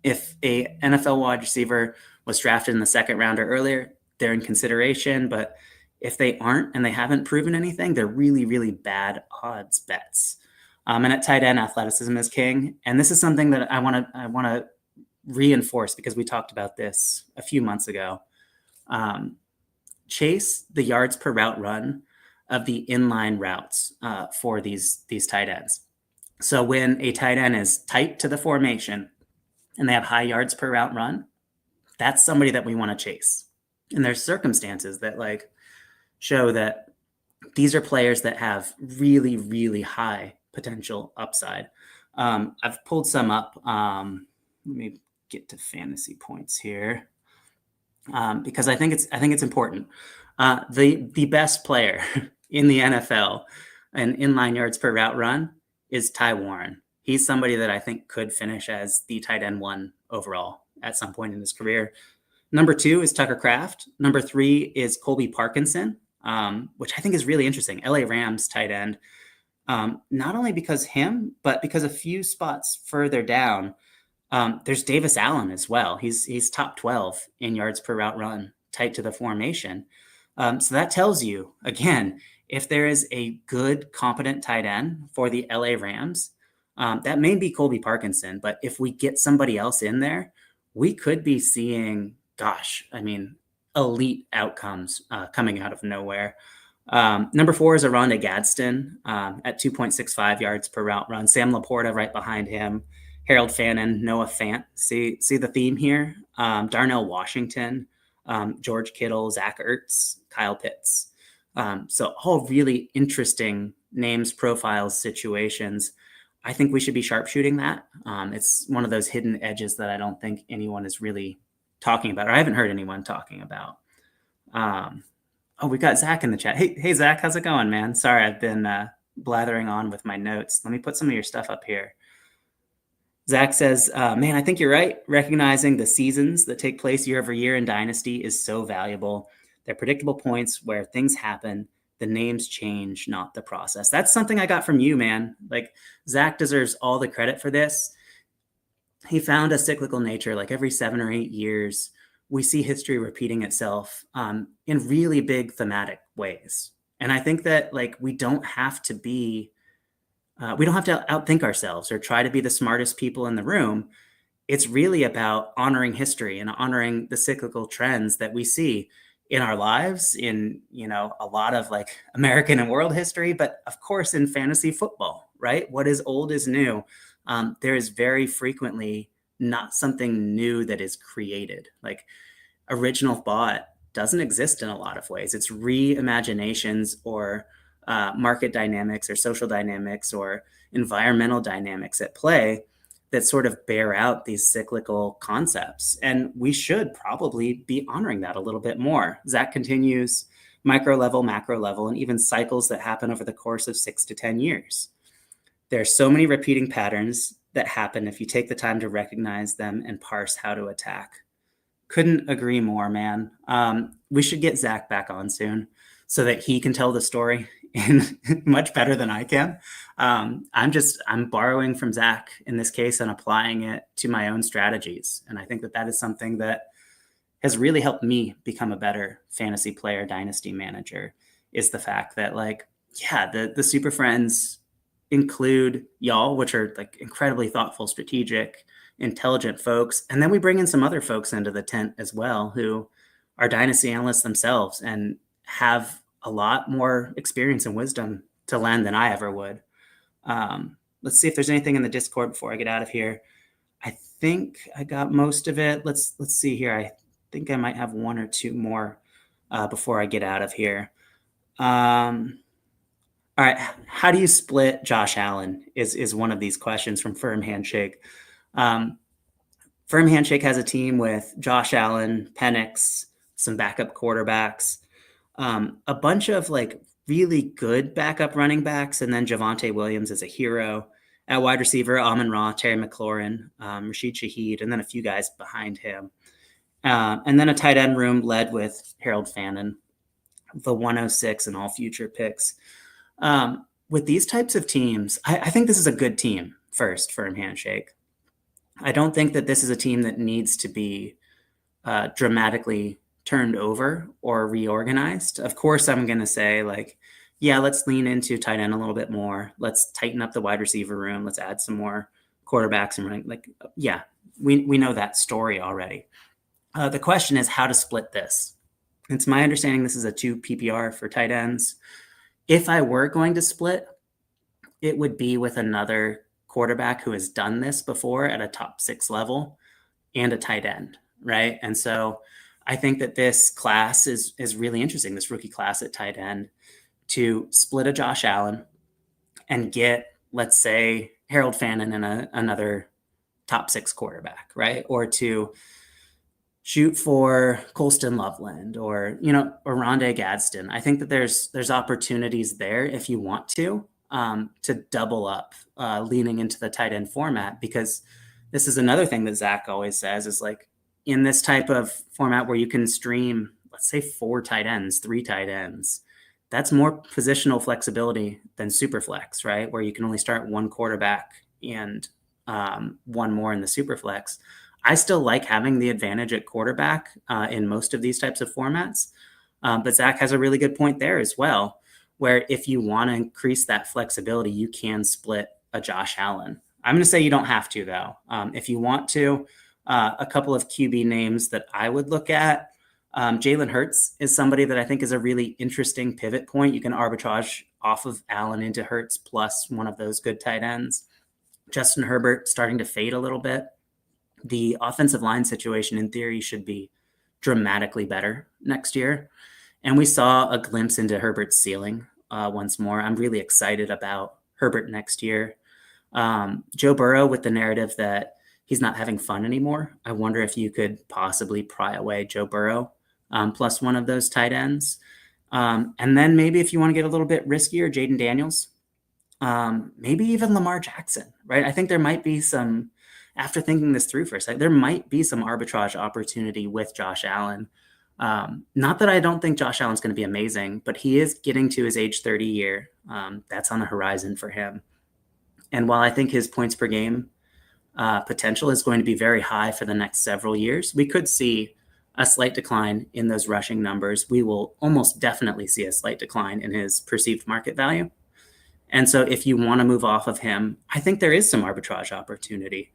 If a NFL wide receiver was drafted in the 2nd round or earlier, they're in consideration. But if they aren't and they haven't proven anything, they're really, really bad odds bets. And at tight end, athleticism is king. And this is something that I want to reinforce because we talked about this a few months ago. Chase the yards per route run of the inline routes for these tight ends. So when a tight end is tight to the formation and they have high yards per route run, that's somebody that we want to chase. And there's circumstances that like show that these are players that have really, really high potential upside. I've pulled some up. Let me get to fantasy points here. Because I think it's important. The best player in the NFL and inline yards per route run is Ty Warren. He's somebody that I think could finish as the tight end 1 overall at some point in his career. Number 2 is Tucker Kraft. Number 3 is Colby Parkinson, which I think is really interesting. LA Rams tight end. Not only because him, but because a few spots further down, there's Davis Allen as well. He's top 12 in yards per route run, tight to the formation. So that tells you, again, if there is a good, competent tight end for the LA Rams, that may be Colby Parkinson. But if we get somebody else in there, we could be seeing, elite outcomes coming out of nowhere. Number 4 is Aronda Gadsden at 2.65 yards per route run. Sam Laporta right behind him. Harold Fannin, Noah Fant. See the theme here? Darnell Washington, George Kittle, Zach Ertz, Kyle Pitts. So all really interesting names, profiles, situations. I think we should be sharpshooting that. It's one of those hidden edges that I don't think anyone is really talking about, or I haven't heard anyone talking about. Oh, we got Zach in the chat. Hey, Zach, how's it going, man? Sorry, I've been blathering on with my notes. Let me put some of your stuff up here. Zach says, man, I think you're right. Recognizing the seasons that take place year over year in Dynasty is so valuable. They're predictable points where things happen. The names change, not the process. That's something I got from you, man. Like, Zach deserves all the credit for this. He found a cyclical nature. Like every 7 or 8 years, we see history repeating itself in really big thematic ways. And I think that like we don't have to outthink ourselves or try to be the smartest people in the room. It's really about honoring history and honoring the cyclical trends that we see in our lives, in, a lot of like American and world history, but of course in fantasy football, right? What is old is new. There is very frequently not something new that is created. Like original thought doesn't exist in a lot of ways. It's reimaginations or market dynamics or social dynamics or environmental dynamics at play that sort of bear out these cyclical concepts. And we should probably be honoring that a little bit more. Zach continues, micro level, macro level, and even cycles that happen over the course of 6 to 10 years. There are so many repeating patterns that happen if you take the time to recognize them and parse how to attack. Couldn't agree more, man. We should get Zach back on soon so that he can tell the story in much better than I can. I'm borrowing from Zach in this case and applying it to my own strategies. And I think that is something that has really helped me become a better fantasy player, dynasty manager, is the fact that the Super Friends include y'all, which are like incredibly thoughtful, strategic, intelligent folks. And then we bring in some other folks into the tent as well, who are dynasty analysts themselves and have a lot more experience and wisdom to lend than I ever would. Let's see if there's anything in the Discord before I get out of here. I think I got most of it. Let's see here. I think I might have 1 or 2 more before I get out of here. All right. How do you split Josh Allen is one of these questions from Firm Handshake. Firm Handshake has a team with Josh Allen, Penix, some backup quarterbacks, a bunch of like really good backup running backs, and then Javonte Williams is a hero. At wide receiver, Amon-Ra, Terry McLaurin, Rashid Shaheed, and then a few guys behind him. And then a tight end room led with Harold Fannin, the 106 and all future picks. With these types of teams, I think this is a good team first, Firm Handshake. I don't think that this is a team that needs to be dramatically turned over or reorganized. Of course, I'm going to say let's lean into tight end a little bit more. Let's tighten up the wide receiver room. Let's add some more quarterbacks and running. We know that story already. The question is how to split this. It's my understanding this is a 2 PPR for tight ends. If I were going to split, it would be with another quarterback who has done this before at a top 6 level and a tight end, right? And so I think that this class is really interesting, this rookie class at tight end, to split a Josh Allen and get, let's say, Harold Fannin and another top 6 quarterback, right? Or to shoot for Colston Loveland or Rondé Gadsden. I think that there's opportunities there if you want to double up, leaning into the tight end format, because this is another thing that Zach always says is like in this type of format where you can stream, let's say 4 tight ends, 3 tight ends, that's more positional flexibility than super flex, right? Where you can only start 1 quarterback and 1 more in the super flex. I still like having the advantage at quarterback in most of these types of formats. But Zach has a really good point there as well, where if you want to increase that flexibility, you can split a Josh Allen. I'm going to say you don't have to, though. If you want to, a couple of QB names that I would look at, Jalen Hurts is somebody that I think is a really interesting pivot point. You can arbitrage off of Allen into Hurts plus one of those good tight ends. Justin Herbert starting to fade a little bit. The offensive line situation, in theory, should be dramatically better next year. And we saw a glimpse into Herbert's ceiling once more. I'm really excited about Herbert next year. Joe Burrow, with the narrative that he's not having fun anymore, I wonder if you could possibly pry away Joe Burrow plus one of those tight ends. And then maybe if you want to get a little bit riskier, Jaden Daniels, maybe even Lamar Jackson, right? I think there might be some, after thinking this through for a second, there might be some arbitrage opportunity with Josh Allen. Not that I don't think Josh Allen's going to be amazing, but he is getting to his age 30 year. That's on the horizon for him. And while I think his points per game potential is going to be very high for the next several years, we could see a slight decline in those rushing numbers. We will almost definitely see a slight decline in his perceived market value. And so if you want to move off of him, I think there is some arbitrage opportunity.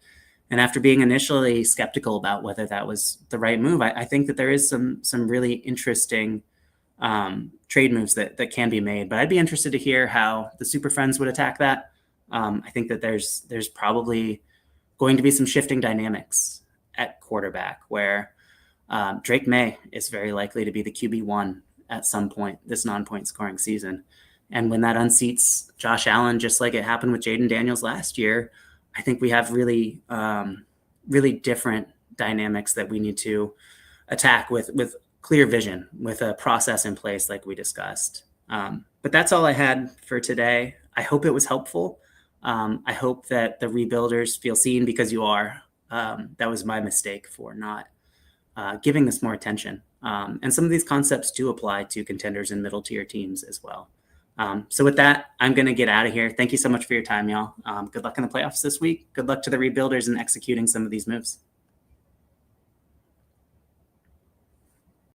And after being initially skeptical about whether that was the right move, I think that there is some really interesting trade moves that can be made. But I'd be interested to hear how the Super Friends would attack that. I think that there's probably going to be some shifting dynamics at quarterback where Drake May is very likely to be the QB1 at some point this non-point scoring season. And when that unseats Josh Allen, just like it happened with Jaden Daniels last year, I think we have really, really different dynamics that we need to attack with clear vision, with a process in place like we discussed. But that's all I had for today. I hope it was helpful. I hope that the rebuilders feel seen, because you are. That was my mistake for not giving this more attention. And some of these concepts do apply to contenders and middle tier teams as well. So with that, I'm going to get out of here. Thank you so much for your time, y'all. Good luck in the playoffs this week. Good luck to the rebuilders in executing some of these moves.